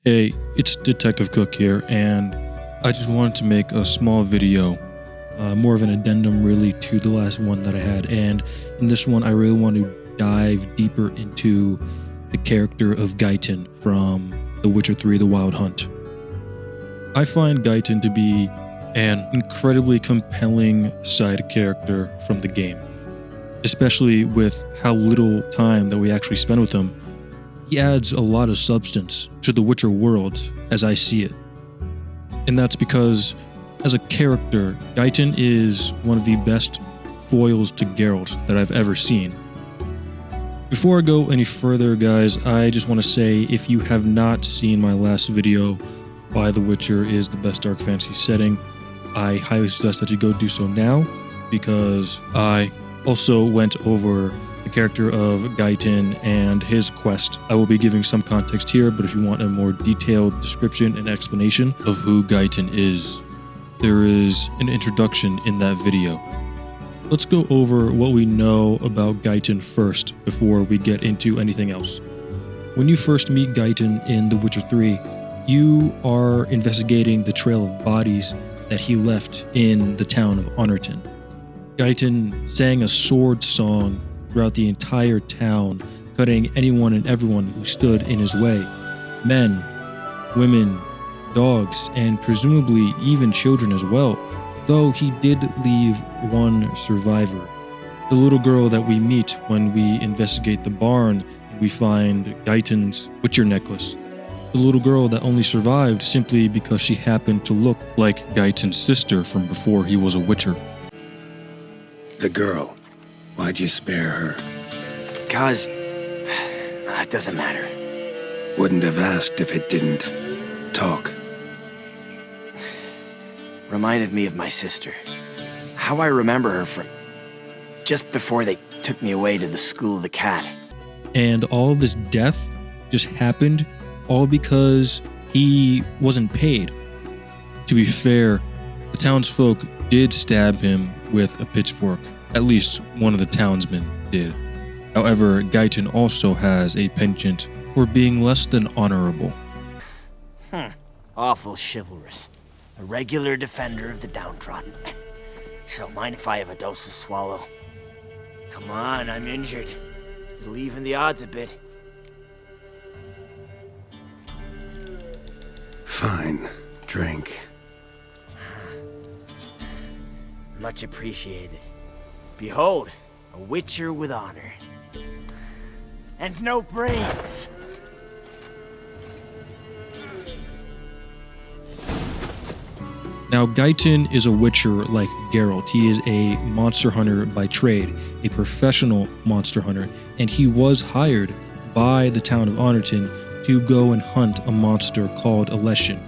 Hey, it's Detective Cook here, and I just wanted to make a small video, more of an addendum really to the last one that I had, and in this one I really want to dive deeper into the character of Gaetan from The Witcher 3: The Wild Hunt. I find Gaetan to be an incredibly compelling side character from the game, especially with how little time that we actually spend with him. He adds a lot of substance to the Witcher world as I see it. And that's because, as a character, Gaetan is one of the best foils to Geralt that I've ever seen. Before I go any further, guys, I just want to say, if you have not seen my last video, Why The Witcher is the best dark fantasy setting, I highly suggest that you go do so now, because I also went over the character of Gaetan and his quest. I will be giving some context here, but if you want a more detailed description and explanation of who Gaetan is, there is an introduction in that video. Let's go over what we know about Gaetan first before we get into anything else. When you first meet Gaetan in The Witcher 3, you are investigating the trail of bodies that he left in the town of Honorton. Gaetan sang a sword song throughout the entire town, cutting anyone and everyone who stood in his way. Men, women, dogs, and presumably even children as well, though he did leave one survivor. The little girl that we meet when we investigate the barn and we find Gaetan's Witcher necklace. The little girl that only survived simply because she happened to look like Gaetan's sister from before he was a Witcher. The girl. Why'd you spare her? Because... it doesn't matter. Wouldn't have asked if it didn't talk. Reminded me of my sister. How I remember her from just before they took me away to the School of the Cat. And all of this death just happened all because he wasn't paid. To be fair, the townsfolk did stab him with a pitchfork. At least one of the townsmen did. However, Gaetan also has a penchant for being less than honorable. Awful chivalrous. A regular defender of the downtrodden. Don't mind if I have a dose to swallow. Come on, I'm injured. It'll even the odds a bit. Fine. Drink. Much appreciated. Behold, a Witcher with honor. And no brains! Now, Gaetan is a Witcher like Geralt. He is a monster hunter by trade, a professional monster hunter, and he was hired by the town of Honorton to go and hunt a monster called a Leshen.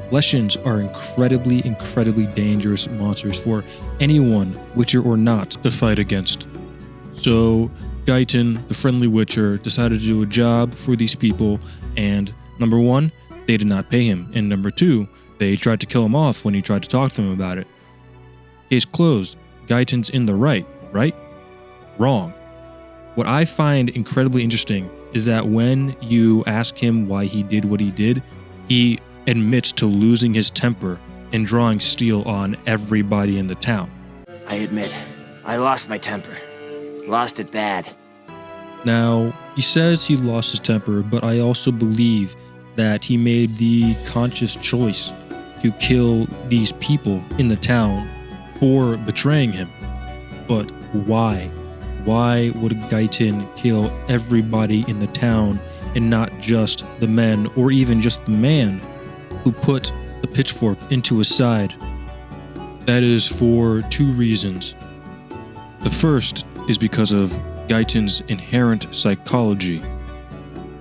Leshens are incredibly dangerous monsters for anyone, Witcher or not, to fight against. So Gaetan, the friendly Witcher, decided to do a job for these people, and number one, they did not pay him, and number two, they tried to kill him off when he tried to talk to them about it. Case closed. Gaetan's in the right? Wrong. What I find incredibly interesting is that when you ask him why he did what he did, he admits to losing his temper and drawing steel on everybody in the town. I admit, I lost my temper. Lost it bad. Now, he says he lost his temper, but I also believe that he made the conscious choice to kill these people in the town for betraying him. But why? Why would Gaetan kill everybody in the town and not just the men, or even just the man who put the pitchfork into his side? That is for two reasons. The first is because of Gaetan's inherent psychology.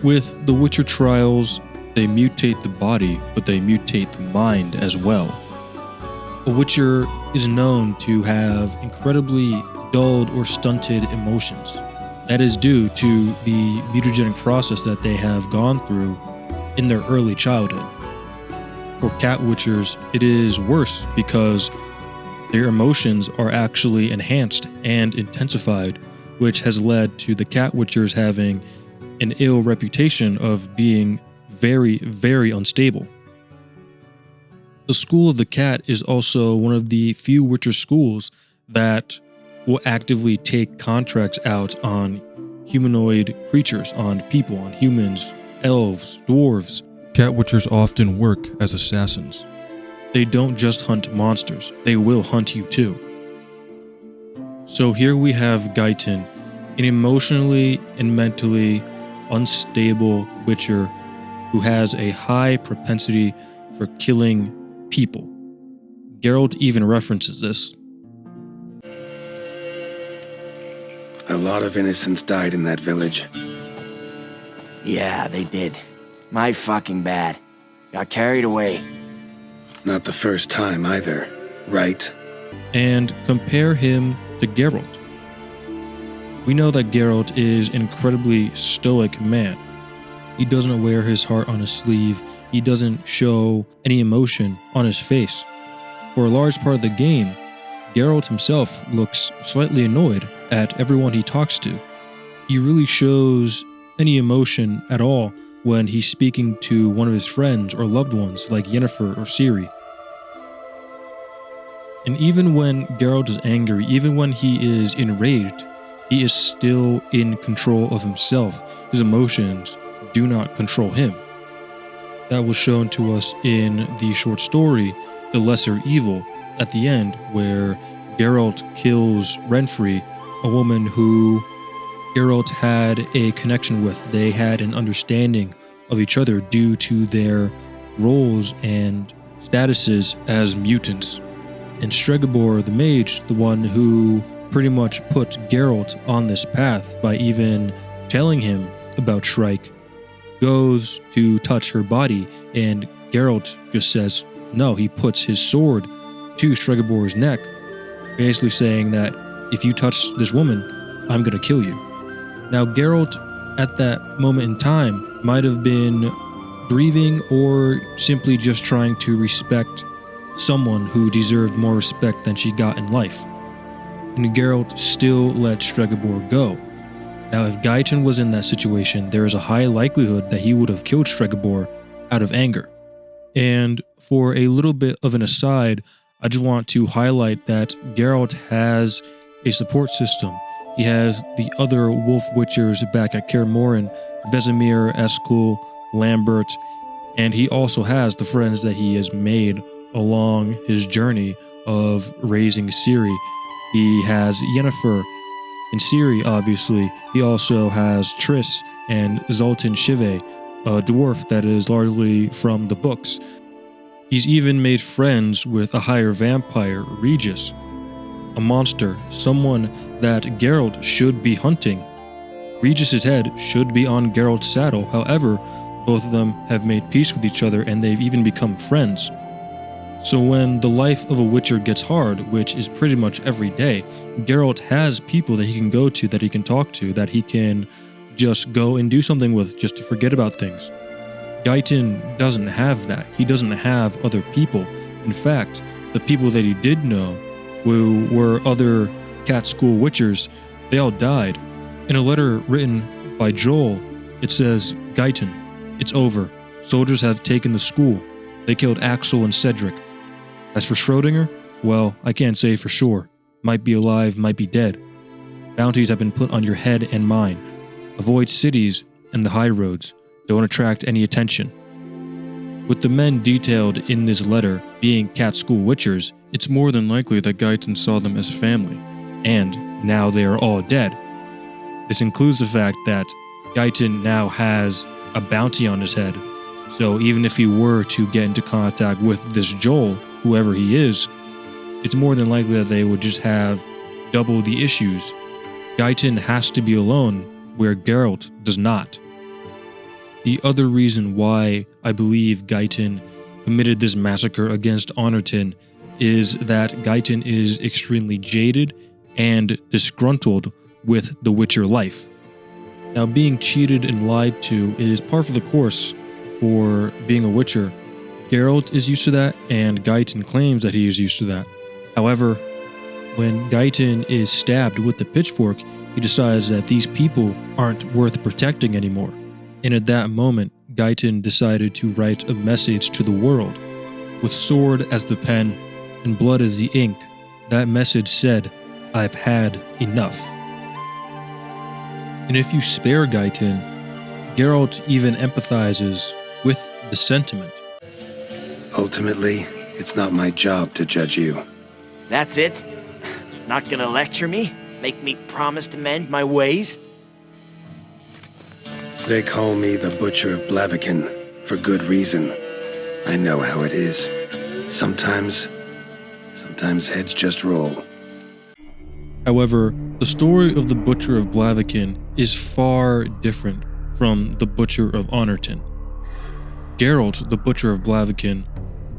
With the Witcher trials, they mutate the body, but they mutate the mind as well. A Witcher is known to have incredibly dulled or stunted emotions. That is due to the mutagenic process that they have gone through in their early childhood. For cat Witchers, it is worse because their emotions are actually enhanced and intensified, which has led to the cat Witchers having an ill reputation of being very, very unstable. The School of the Cat is also one of the few Witcher schools that will actively take contracts out on humanoid creatures, on people, on humans, elves, dwarves. Cat Witchers often work as assassins. They don't just hunt monsters, they will hunt you too. So here we have Gaetan, an emotionally and mentally unstable Witcher who has a high propensity for killing people. Geralt even references this. A lot of innocents died in that village. Yeah, they did. My fucking bad. Got carried away. Not the first time either, right? And compare him to Geralt. We know that Geralt is an incredibly stoic man. He doesn't wear his heart on his sleeve. He doesn't show any emotion on his face. For a large part of the game, Geralt himself looks slightly annoyed at everyone he talks to. He really shows any emotion at all when he's speaking to one of his friends or loved ones like Yennefer or Ciri. And even when Geralt is angry, even when he is enraged, he is still in control of himself. His emotions do not control him. That was shown to us in the short story, The Lesser Evil, at the end, where Geralt kills Renfri, a woman who Geralt had a connection with. They had an understanding of each other due to their roles and statuses as mutants. And Stregobor the Mage, the one who pretty much put Geralt on this path by even telling him about Shrike, goes to touch her body, and Geralt just says no. He puts his sword to Stregobor's neck, basically saying that if you touch this woman, I'm going to kill you. Now, Geralt at that moment in time might have been grieving or simply just trying to respect someone who deserved more respect than she got in life. And Geralt still let Stregobor go. Now, if Gaetan was in that situation, there is a high likelihood that he would have killed Stregobor out of anger. And for a little bit of an aside, I just want to highlight that Geralt has a support system. He has the other Wolf Witchers back at Kaer Morhen, Vesemir, Eskel, Lambert, and he also has the friends that he has made along his journey of raising Ciri. He has Yennefer and Ciri, obviously. He also has Triss and Zoltan Shive, a dwarf that is largely from the books. He's even made friends with a higher vampire, Regis, a monster, someone that Geralt should be hunting. Regis's head should be on Geralt's saddle. However, both of them have made peace with each other and they've even become friends. So when the life of a Witcher gets hard, which is pretty much every day, Geralt has people that he can go to, that he can talk to, that he can just go and do something with, just to forget about things. Gaetan doesn't have that. He doesn't have other people. In fact, the people that he did know, who were other Cat School Witchers, they all died. In a letter written by Joel, it says, "Gaetan, it's over. Soldiers have taken the school. They killed Axel and Cedric. As for Schrödinger, well, I can't say for sure. Might be alive, might be dead. Bounties have been put on your head and mine. Avoid cities and the high roads. Don't attract any attention." With the men detailed in this letter being Cat School Witchers, it's more than likely that Gaetan saw them as family, and now they are all dead. This includes the fact that Gaetan now has a bounty on his head, so even if he were to get into contact with this Joel, whoever he is, it's more than likely that they would just have double the issues. Gaetan has to be alone, where Geralt does not. The other reason why I believe Gaetan committed this massacre against Honorton is that Gaetan is extremely jaded and disgruntled with the Witcher life. Now, being cheated and lied to is par for the course for being a Witcher. Geralt is used to that, and Gaetan claims that he is used to that. However, when Gaetan is stabbed with the pitchfork, he decides that these people aren't worth protecting anymore. And at that moment, Gaetan decided to write a message to the world. With sword as the pen and blood as the ink, that message said, "I've had enough." And if you spare Gaetan, Geralt even empathizes with the sentiment. Ultimately, it's not my job to judge you. That's it? Not gonna lecture me? Make me promise to mend my ways? They call me the Butcher of Blaviken, for good reason. I know how it is. Sometimes heads just roll. However, the story of the Butcher of Blaviken is far different from the Butcher of Honorton. Geralt, the Butcher of Blaviken,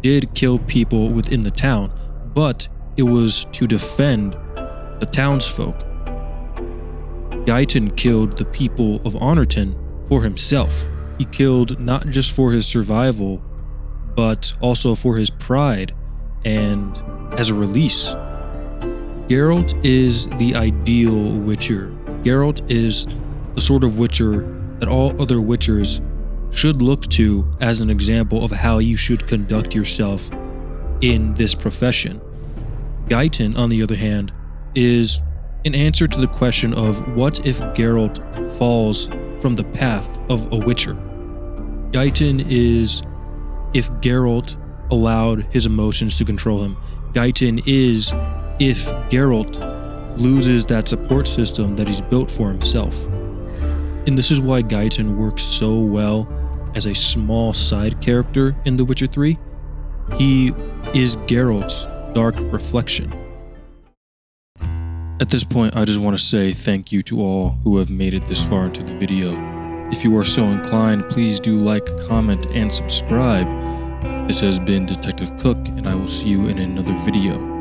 did kill people within the town, but it was to defend the townsfolk. Gaetan killed the people of Honorton for himself. He killed not just for his survival, but also for his pride and as a release. Geralt is the ideal Witcher. Geralt is the sort of Witcher that all other Witchers should look to as an example of how you should conduct yourself in this profession. Gaetan, on the other hand, is an answer to the question of what if Geralt falls from the path of a Witcher. Gaetan is if Geralt allowed his emotions to control him. Gaetan is if Geralt loses that support system that he's built for himself. And this is why Gaetan works so well as a small side character in The Witcher 3. He is Geralt's dark reflection. At this point, I just want to say thank you to all who have made it this far into the video. If you are so inclined, please do like, comment, and subscribe. This has been Detective Cook, and I will see you in another video.